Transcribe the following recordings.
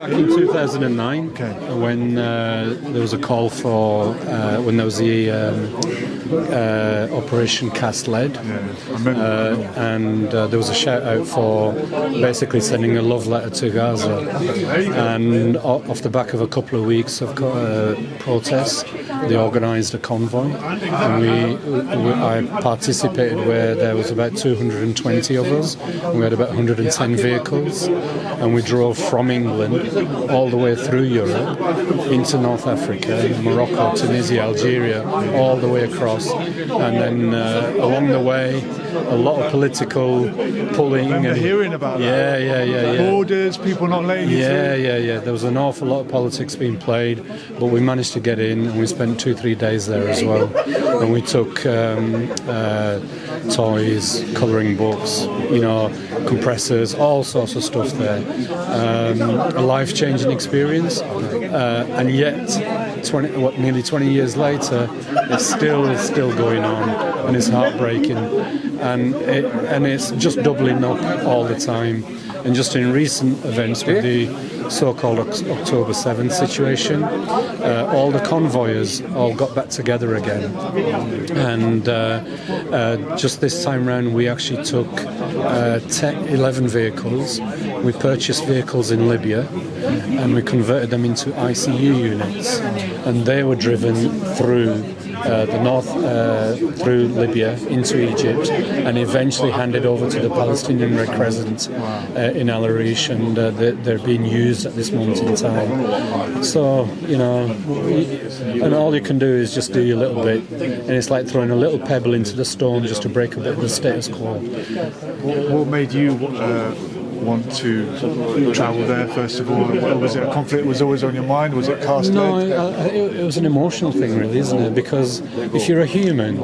Back in 2009, when there was a call for, when there was the Operation Cast Lead, and there was a shout out for basically sending a love letter to Gaza. And off the back of a couple of weeks of protests, they organised a convoy, and I participated where there was about 220 of us. We had about 110 vehicles, and we drove from England all the way through Europe into North Africa, Morocco, Tunisia, Algeria, all the way across, and then along the way a lot of political pulling. I'm hearing about that. Yeah. Borders, people not letting you through. Yeah. There was an awful lot of politics being played, but we managed to get in, and we spent 2-3 days there as well. And we took toys, colouring books, compressors, all sorts of stuff there. A life-changing experience, and yet nearly 20 years later, it's still going on, and it's heartbreaking, and it's just doubling up all the time. And just in recent events with the so-called October 7th situation, all the convoyers all got back together again, and just this time round we actually took 11 vehicles. We purchased vehicles in Libya, and we converted them into ICU units, and they were driven through the north, through Libya into Egypt, and eventually handed over to the Palestinian Red Crescent in Al Arish, and they're being used at this moment in time. So, and all you can do is just do your little bit, and it's like throwing a little pebble into the stone just to break a bit of the status quo. What made you want to travel there, first of all? Was it a conflict was always on your mind? Was it cast? No, it was an emotional thing, really, isn't it? Because if you're a human,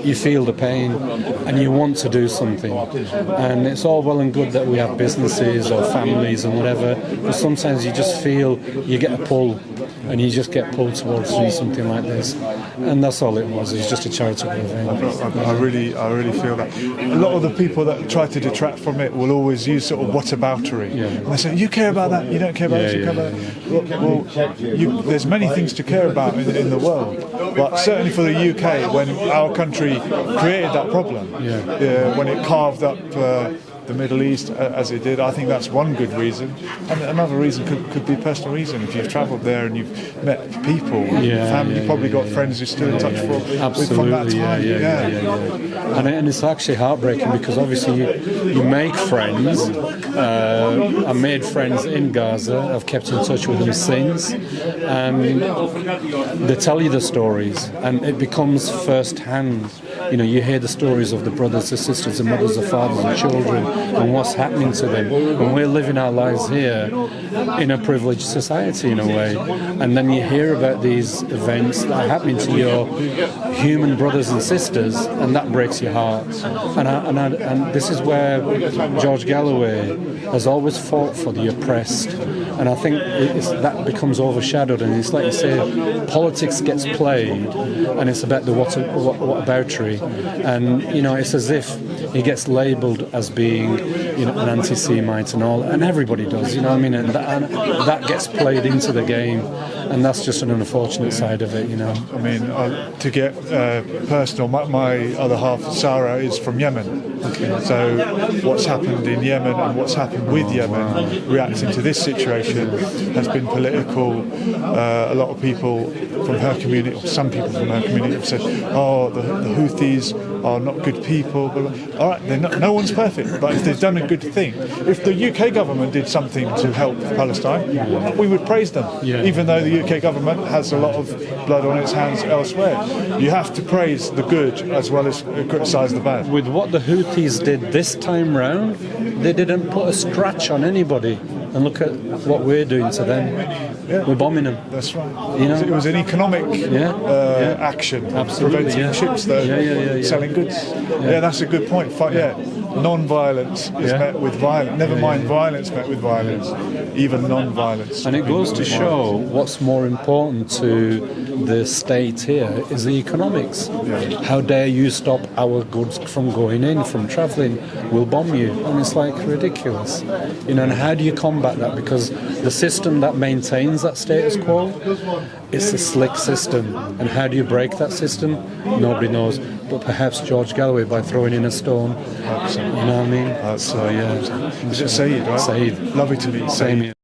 you feel the pain and you want to do something. And it's all well and good that we have businesses or families and whatever, but sometimes you just feel you get a pull, and you just get pulled towards doing something like this. And that's all it was. It was just a charitable event. I really feel that. A lot of the people that try to detract from it will always use sort of whataboutery. And they say, you care about that, you don't care about this, you care about that. Well, there's many things to care about in the world. But certainly for the UK, when our country created that problem, when it carved up the Middle East as it did, I think that's one good reason. And another reason could be personal reason. If you've travelled there and you've met people, family, you've probably got friends you're still in touch with from that time. And it's actually heartbreaking because obviously you make friends. I made friends in Gaza. I've kept in touch with them since, and they tell you the stories, and it becomes first hand. You hear the stories of the brothers, the sisters, the mothers, the fathers, and children, and what's happening to them. And we're living our lives here in a privileged society in a way. And then you hear about these events that are happening to your human brothers and sisters, and that breaks your heart. And this is where George Galloway has always fought for the oppressed. And I think that becomes overshadowed, and it's like you say, politics gets played, and it's about the whataboutery, and it's as if he gets labelled as being an anti-Semite and all, and everybody does, and that gets played into the game, and that's just an unfortunate side of it, I mean, to get personal, my other half, Sarah, is from Yemen. So what's happened in Yemen and what's happened with Yemen, reacting to this situation, has been political. A lot of people from her community, or some people from her community, have said, the Houthis are not good people. But, all right, no one's perfect, but if they've done a good thing, if the UK government did something to help Palestine, we would praise them, even though the UK government has a lot of blood on its hands elsewhere. You have to praise the good as well as criticise the bad. With what the Houthis did this time round, they didn't put a scratch on anybody. And look at what we're doing to them. We're bombing them. That's right. It was an economic action, preventing ships selling goods. That's a good point. non-violence is Yeah. met with violence. Never mind violence met with violence. Even non-violence. And it goes to show what's more important to the state here is the economics. How dare you stop our goods from going in, from travelling? We'll bomb you. And it's like ridiculous. And how do you combat that? Because the system that maintains that status quo, it's a slick system. And how do you break that system? Nobody knows. But perhaps George Galloway by throwing in a stone. You know what I mean? So, yeah. Is it Saeed, right? Saeed. Lovely to meet you. Same here.